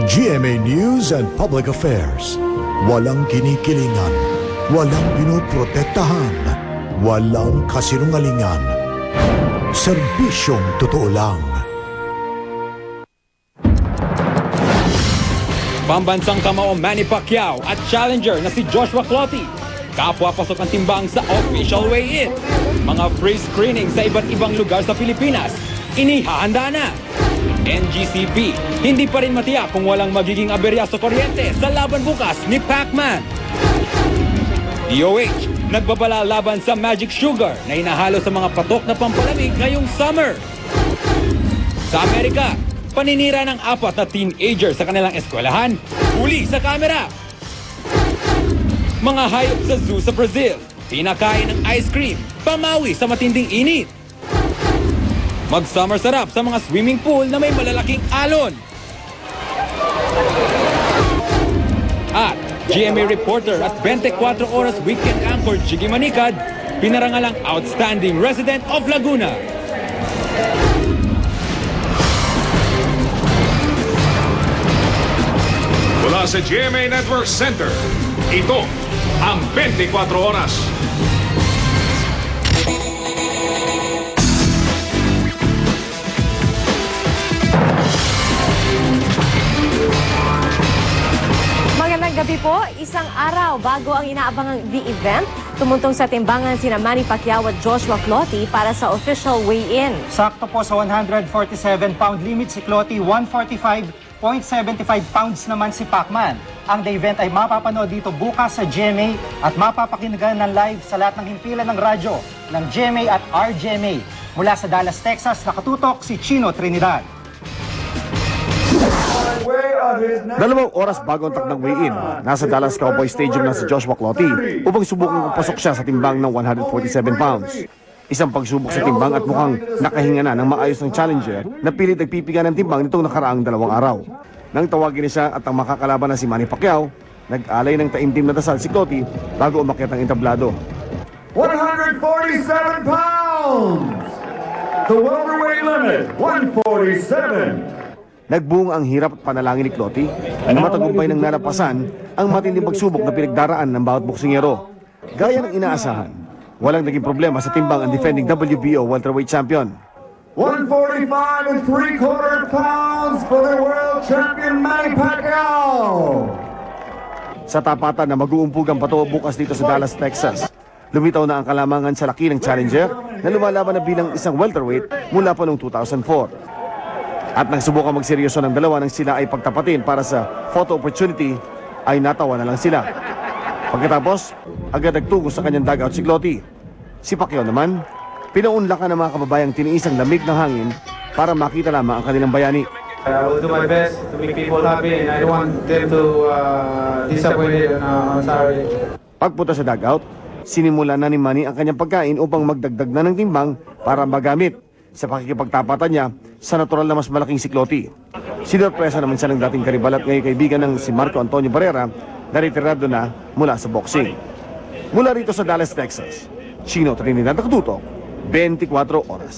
GMA News and Public Affairs. Walang kinikilingan, walang pinoprotektahan, walang kasinungalingan. Serbisyong totoo lang. Pambansang kamao Manny Pacquiao at challenger na si Joshua Clottey. Kapwa pasok ang timbang sa official weigh-in. Mga free screening sa iba't ibang lugar sa Pilipinas. Inihahanda na. NGCP, hindi pa rin matiyak kung walang magiging aberya sa kuryente sa laban bukas ni Pacman. DOH, nagbabala laban sa Magic Sugar na hinahalo sa mga patok na pampalamig ngayong summer. Sa Amerika, paninira ng 4 na teenager sa kanilang eskwelahan, huli sa kamera. Mga hayop sa zoo sa Brazil, pinakain ng ice cream, pamawi sa matinding init. Mag-summer sarap sa mga swimming pool na may malalaking alon. At GMA reporter at 24 Oras weekend anchor Jiggy Manicad, pinarangalang outstanding resident of Laguna. Mula sa GMA Network Center, ito ang 24 Oras. Magandang gabi po. Isang araw bago ang inaabangang the event, tumuntong sa timbangan sina Manny Pacquiao at Joshua Clottey para sa official weigh-in. Sakto po sa 147-pound limit si Clottey, 145.75 pounds naman si Pacman. Ang the event ay mapapanood dito bukas sa GMA at mapapakinggan ng live sa lahat ng himpilan ng radyo ng GMA at RGMA. Mula sa Dallas, Texas, nakatutok si Chino Trinidad. 2 oras bago ang takdang weigh-in, nasa Dallas Cowboy Stadium na si Joshua Clottey upang subukan kung pasok siya sa timbang ng 147 pounds. Isang pagsubok sa timbang at mukhang nakahinga na ng maayos ng challenger na pilit nagpipiga ng timbang nitong nakaraang 2 araw. Nang tawagin niya at ang makakalaban na si Manny Pacquiao, nag-alay ng taimtim na dasal si Clottey bago umakyat ang entablado. 147 pounds! The welterweight limit, 147! Nagbuong ang hirap at panalangin ni Clottey na matagumpay ng nalapasan ang matinding pagsubok na pinagdaraan ng bawat boksingero. Gaya ng inaasahan, walang naging problema sa timbang ang defending WBO welterweight champion. 145 3/4 pounds for the world champion Manny Pacquiao! Sa tapatan na mag-uumpugang pato bukas dito sa Dallas, Texas, lumitaw na ang kalamangan sa laki ng challenger na lumalaban na bilang isang welterweight mula pa noong 2004. At nang subukan magseryoso ng dalawa nang sila ay pagtapatin para sa photo opportunity, ay natawa na lang sila. Pagkatapos, agad nagtungo sa kanyang dugout si Clottey. Si Pacquiao naman, pinaunlakan ng mga kababayang tiniis ang lamig ng hangin para makita lamang ang kanilang bayani. I will do my best to make people happy and I don't want them to disappointed on Saturday. Pagpunta sa dugout, sinimula na ni Manny ang kanyang pagkain upang magdagdag na ng timbang para magamit sa pakikipagtapatan niya sa natural na mas malaking si Clottey. Sinurpresa naman siya ng dating karibal at ngayon kaibigan ng si Marco Antonio Barrera na retirado na mula sa boxing. Mula rito sa Dallas, Texas, Chino Trinidad, nakatutok, 24 Oras.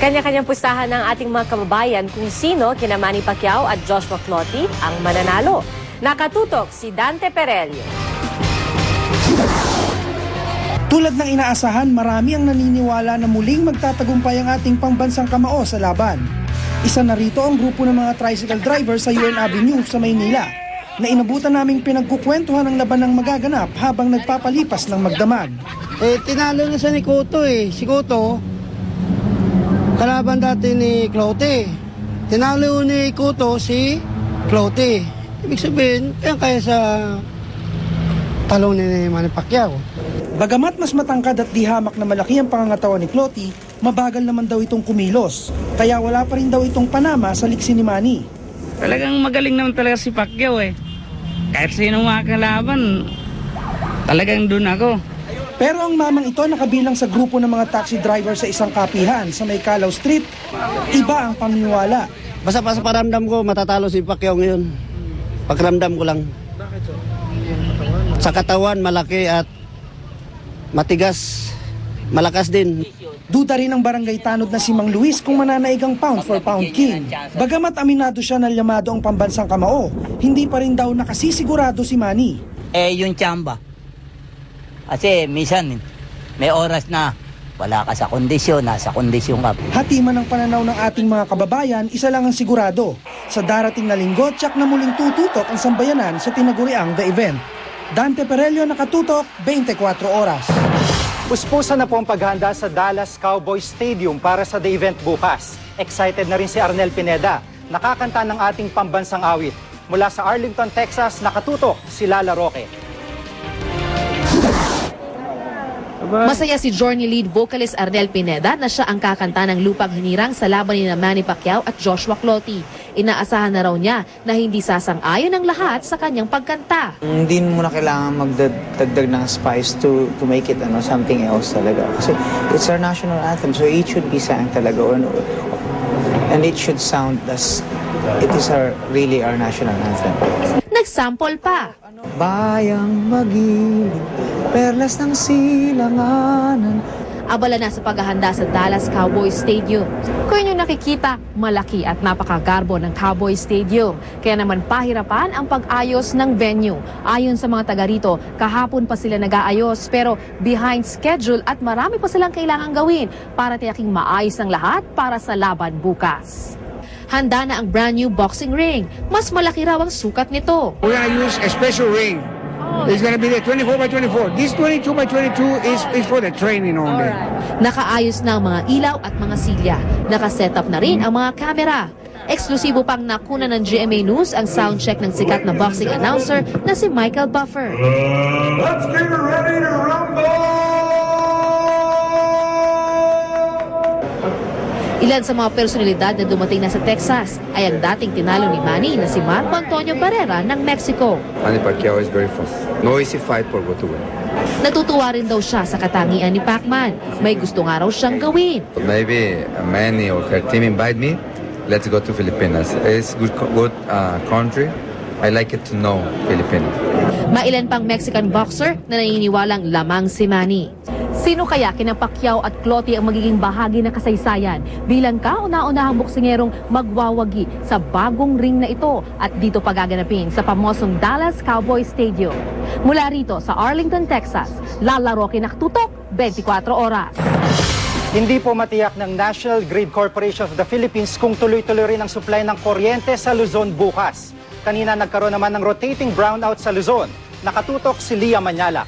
Kanya-kanyang pustahan ng ating mga kababayan kung sino kina Manny Pacquiao at Joshua Clottey ang mananalo. Nakatutok si Dante Perelio. Tulad ng inaasahan, marami ang naniniwala na muling magtatagumpay ang ating pangbansang kamao sa laban. Isa na rito ang grupo ng mga tricycle driver sa UN Avenue sa Maynila na inabutan naming pinagkukwentuhan ang laban ng magaganap habang nagpapalipas ng magdamag. Tinalo na siya ni Cotto eh. Si Cotto, kalaban dati ni Clottey. Tinalo ni Cotto si Clottey. Ibig sabihin, kaya sa talong ni Manny Pacquiao. Bagamat mas matangkad at di hamak na malaki ang pangangatawan ni Clottey, mabagal naman daw itong kumilos. Kaya wala pa rin daw itong panama sa liksi ni Manny. Talagang magaling naman talaga si Pacquiao eh. Kahit sino makakalaban, talagang dun ako. Pero ang mamang ito nakabilang sa grupo ng mga taxi driver sa isang kapihan sa May Calao Street, iba ang paniniwala. Basta pa sa paramdam ko, matatalo si Pacquiao ngayon. Pakiramdam ko lang. Sa katawan, malaki at matigas. malakas din. Duda rin ang barangay tanod na si Mang Luis kung mananaig ang pound for pound king. Bagamat aminado siya na llamado ang pambansang kamao, hindi pa rin daw nakasisigurado si Manny. Yung tsamba. Kasi minsan may oras na wala ka sa kondisyon, nasa kondisyon ka. Hati man ang pananaw ng ating mga kababayan, isa lang ang sigurado. Sa darating na linggo, tsak na muling tututok ang sambayanan sa tinaguriang The Event. Dante Perelio, nakatutok, 24 oras. Puspusan na po ang paghahanda sa Dallas Cowboys Stadium para sa The Event bukas. Excited na rin si Arnel Pineda, nakakanta ng ating pambansang awit. Mula sa Arlington, Texas, nakatutok si Lala Roque. Masaya si Journey lead vocalist Arnel Pineda na siya ang kakanta ng Lupang Hinirang sa laban ni Manny Pacquiao at Joshua Clottey. Inaasahan na raw niya na hindi sasang-ayon ang lahat sa kanyang pagkanta. Hindi mo na kailangan magdagdag ng spice to make it something else talaga. Kasi it's our national anthem, so it should be sang talaga. And it should sound as it is really our national anthem. Nagsample pa. Bayang magiliw, perlas ng silanganan. Abala na sa paghahanda sa Dallas Cowboys Stadium. Kung inyo nakikita, malaki at napakagarbo ng Cowboys Stadium. Kaya naman pahirapan ang pag-ayos ng venue. Ayon sa mga taga rito, kahapon pa sila nag-aayos pero behind schedule at marami pa silang kailangang gawin para tiyaking maayos ang lahat para sa laban bukas. Handa na ang brand new boxing ring. Mas malaki raw ang sukat nito. We're gonna use a special ring. It's gonna be the 24 by 24. This 22 by 22 is for the training only. Nakaayos na ang mga ilaw at mga silya. Nakaset up na rin ang mga kamera. Eksklusibo pang nakuna ng GMA News ang soundcheck ng sikat na boxing announcer na si Michael Buffer. Let's get ready to rumble! Ilan sa mga personalidad na dumating na sa Texas ay ang dating tinalo ni Manny na si Marco Antonio Barrera ng Mexico. Manny Pacquiao is very fast. No easy fight for go to win. Natutuwa rin daw siya sa katangian ni Pacman. May gusto nga raw siyang gawin. Maybe Manny or her team invite me. Let's go to Filipinas. It's good country. I like it to know Filipinas. Mailan pang Mexican boxer na naniniwalang lamang si Manny. Sino kaya kina Pacquiao at Clottey ang magiging bahagi ng kasaysayan bilang kauna-unahang boksingerong magwawagi sa bagong ring na ito at dito pagaganapin sa pamosong Dallas Cowboys Stadium. Mula rito sa Arlington, Texas, Lala Roque, nakatutok, 24 oras. Hindi po matiyak ng National Grid Corporation of the Philippines kung tuloy-tuloy rin ang supply ng kuryente sa Luzon bukas. Kanina nagkaroon naman ng rotating brownout sa Luzon. Nakatutok si Lia Manyala.